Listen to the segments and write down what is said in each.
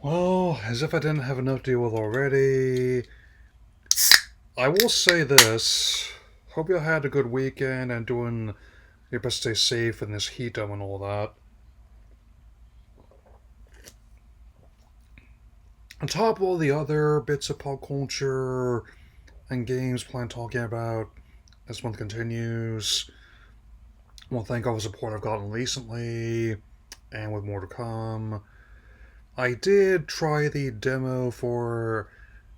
Well, as if I didn't have enough to deal with already, I will say this. Hope you had a good weekend and doing your best to stay safe in this heat dome and all that. On top of all the other bits of pop culture and games plan talking about as month continues, I want to thank all the support I've gotten recently and with more to come. I did try the demo for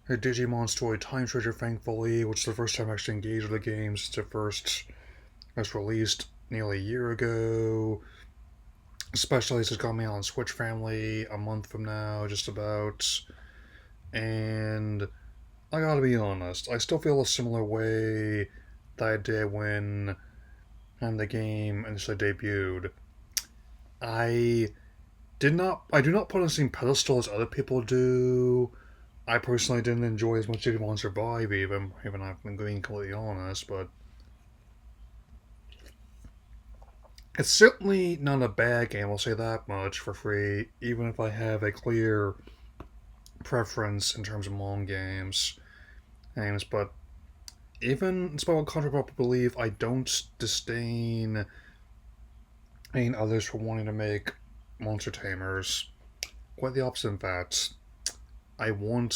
Digimon Story Time Stranger, thankfully, which is the first time I actually engaged with the game since it first was released nearly a year ago. Especially as it's coming out on Switch Family a month from now, just about. And I gotta be honest, I still feel a similar way that I did when the game initially debuted. I I do not put on the same pedestal as other people do. I personally didn't enjoy as much Digimon Survive, even I've been being completely honest, but it's certainly not a bad game, I'll say that much for free, even if I have a clear preference in terms of long games. But even despite what contrary people believe, I don't disdain others for wanting to make monster tamers. Quite the opposite, in fact. I want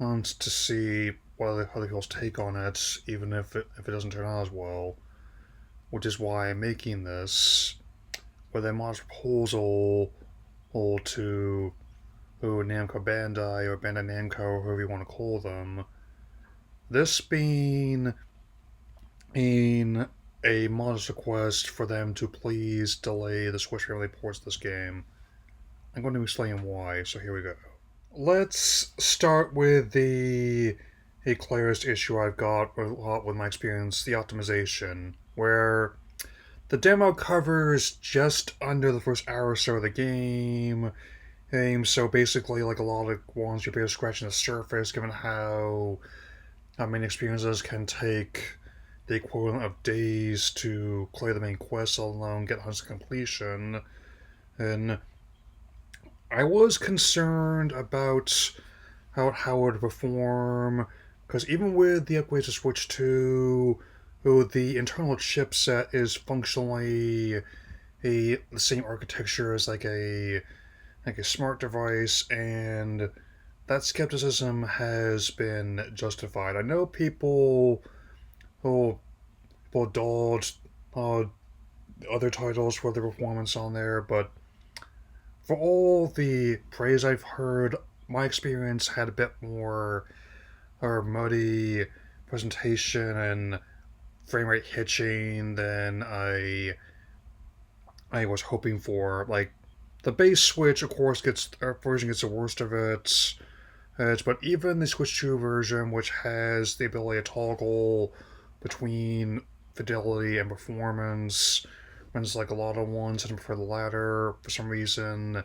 to see what other people's take on it, even if it doesn't turn out as well. Which is why I'm making this with a modest proposal to Namco Bandai or Bandai Namco, or whoever you want to call them. This being in a modest request for them to please delay the Switch family ports of this game. I'm going to explain why, so here we go. Let's start with the clearest issue I've got with my experience, the optimization, where the demo covers just under the first hour or so of the game. So basically, like a lot of ones, you're barely scratching the surface, given how many experiences can take the equivalent of days to clear the main quest, let alone get hunts to completion. And I was concerned about how it would perform, because even with the upgrades to Switch 2, the internal chipset is functionally the same architecture as like a smart device, and that skepticism has been justified. I know who people dodged other titles for their performance on there, but for all the praise I've heard, my experience had a bit more or muddy presentation and frame rate hitching than I was hoping for. Like the base Switch, of course, version gets the worst of it. But even the Switch 2 version, which has the ability to toggle between fidelity and performance, runs like a lot of ones, and I prefer the latter. For some reason,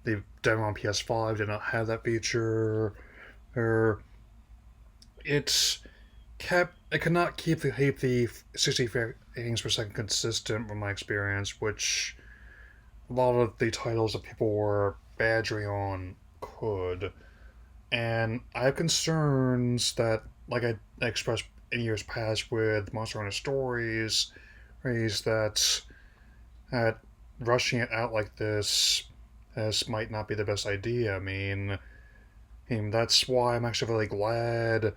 the demo on PS5 did not have that feature. Or it could not keep the 60 frames per second consistent with my experience, which a lot of the titles that people were badgering on could. And I have concerns that, like I expressed in years past with Monster Hunter Stories, is that rushing it out like this might not be the best idea. I mean that's why I'm actually really glad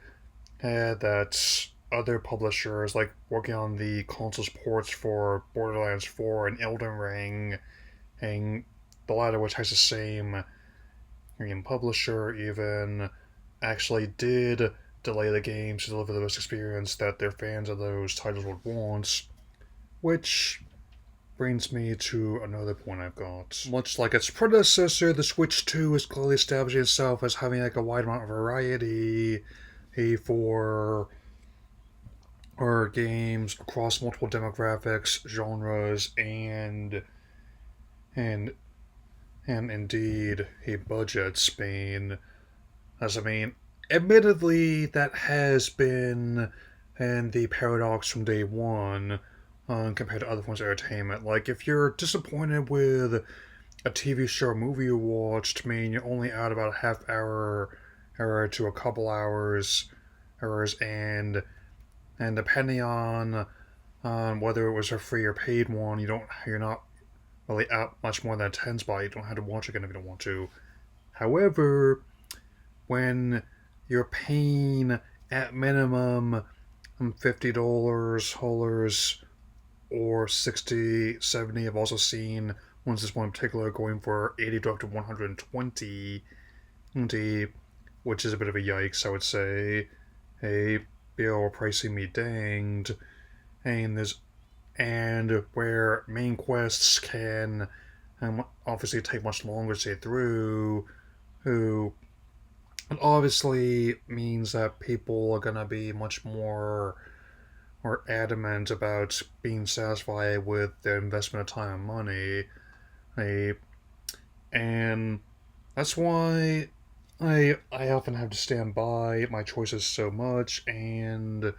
that other publishers, like working on the consoles ports for Borderlands 4 and Elden Ring, and the latter which has the same publisher even, actually did delay the games to deliver the best experience that their fans of those titles would want, which brings me to another point I've got. Much like its predecessor, the Switch 2 is clearly establishing itself as having like a wide amount of variety for or games across multiple demographics, genres, and and indeed a budget. Spain, as I mean, admittedly, that has been and the paradox from day one compared to other forms of entertainment. Like, if you're disappointed with a TV show or movie you watched, I mean, you're only out about a half hour to a couple hours, and depending on whether it was a free or paid one, you're not really out much more than a 10 spot. You don't have to watch again if you don't want to. However, when you're paying at minimum $50 or 60, 70, I've also seen ones this one in particular going for 80 to up to 120, which is a bit of a yikes, I would say. A bill pricing me danged, and there's and where main quests can obviously take much longer to get through, who it obviously means that people are gonna be much more adamant about being satisfied with their investment of time and money. I, and that's why I often have to stand by my choices so much, and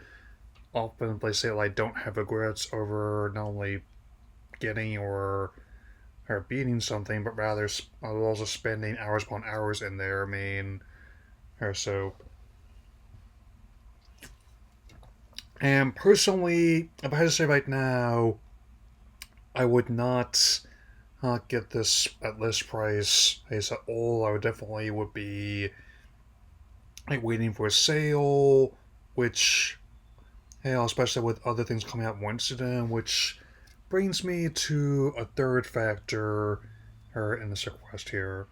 often they say I don't have regrets over not only getting or beating something, but rather also spending hours upon hours in there. I mean, or so. And personally, if I had to say right now, I would not get this at list price. As at all, I would definitely would be like waiting for a sale, which especially with other things coming out once again, which brings me to a third factor in this request here.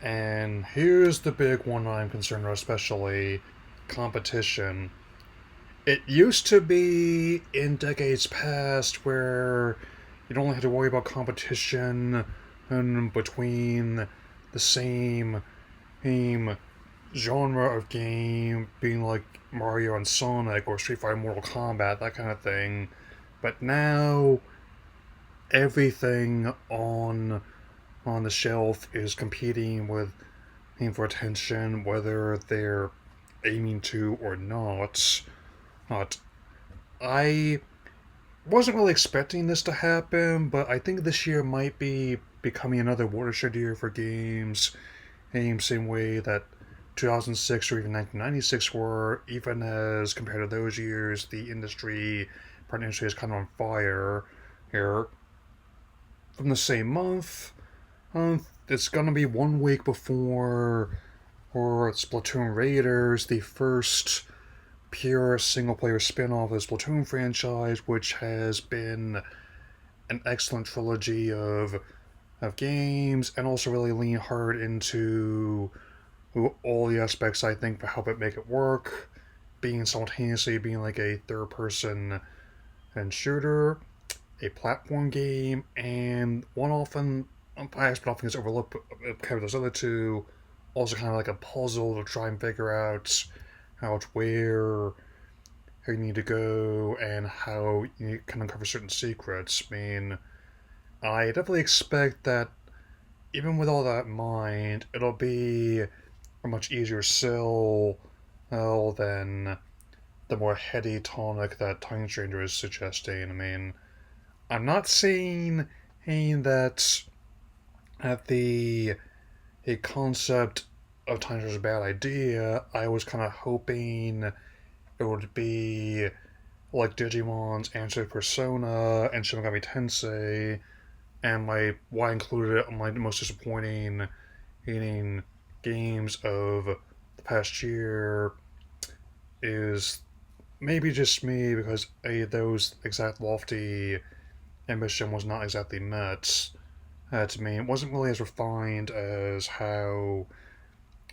And here's the big one I'm concerned about, especially competition. It used to be in decades past where you don't have to worry about competition between the same genre of game, being like Mario and Sonic or Street Fighter Mortal Kombat, that kind of thing. But now everything on the shelf is competing with aim for attention, whether they're aiming to or not. Not. I wasn't really expecting this to happen, but I think this year might be becoming another watershed year for games, in the same way that 2006 or even 1996 were, even as compared to those years, part industry is kind of on fire here. From the same month, it's gonna be 1 week before or Splatoon Raiders, the first pure single player spin off of the Splatoon franchise, which has been an excellent trilogy of games and also really lean hard into all the aspects I think to help it make it work, being simultaneously being like a third person and shooter, a platform game, and one often perhaps often gets overlooked compared to those other two, also kind of like a puzzle to try and figure out how you need to go and how you can uncover certain secrets. I mean, I definitely expect that even with all that in mind, it'll be a much easier sell than the more heady tonic that Time Stranger is suggesting. I mean, I'm not saying that at the a concept of Time Stranger is a bad idea. I was kind of hoping it would be like Digimon's answer to Persona and Shin Megami Tensei, and why I included it on my most disappointing eating games of the past year is maybe just me because those exact lofty ambition was not exactly met. To me, it wasn't really as refined as how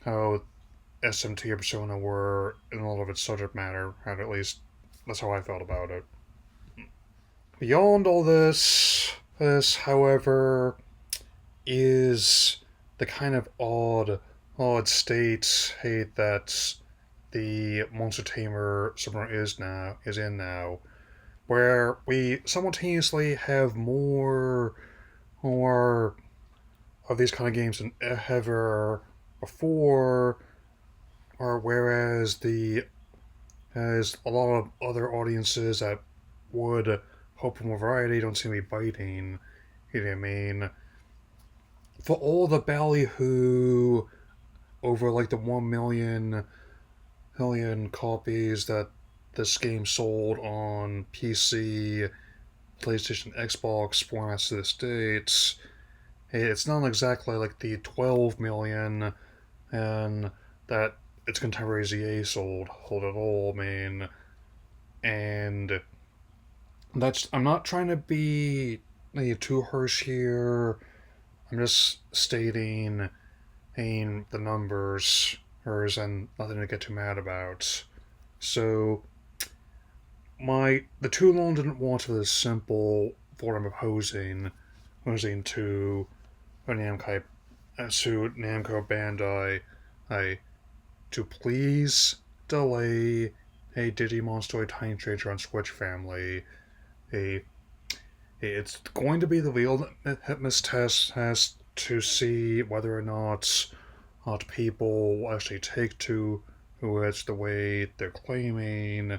SMT or Persona were in a lot of its subject matter, and at least that's how I felt about it. Beyond all this, however, is the kind of odd state that the Monster Tamer subgenre is in now, where we simultaneously have more of these kind of games than ever before, or whereas the as a lot of other audiences that would hope for more variety don't seem to be biting. You know what I mean? for all the ballyhoo over like the 1 million copies that this game sold on PC, PlayStation, Xbox formats to this date, hey, it's not exactly like the 12 million and that its contemporary ZA sold at all. I mean, and that's I'm not trying to be too harsh here. I'm just stating the numbers, and nothing to get too mad about. So the two alone didn't want for this simple what I'm opposing to Namco Bandai, I to please delay a Digimon Story Time Stranger on Switch family. A It's going to be the real litmus test has to see whether or not people will actually take to who it's the way they're claiming.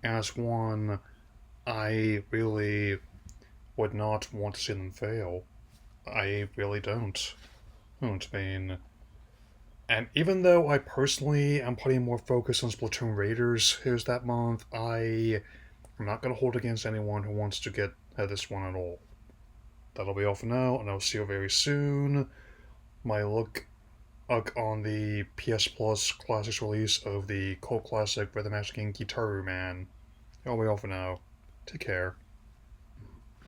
As one, I really would not want to see them fail. I really don't. I mean, and even though I personally am putting more focus on Splatoon Raiders here's that month, I'm not going to hold against anyone who wants to get at this one at all. That'll be all for now, and I'll see you very soon. My look on the PS Plus Classics release of the cult classic Rhythm Action Game Gitaru Man. That'll be all for now. Take care.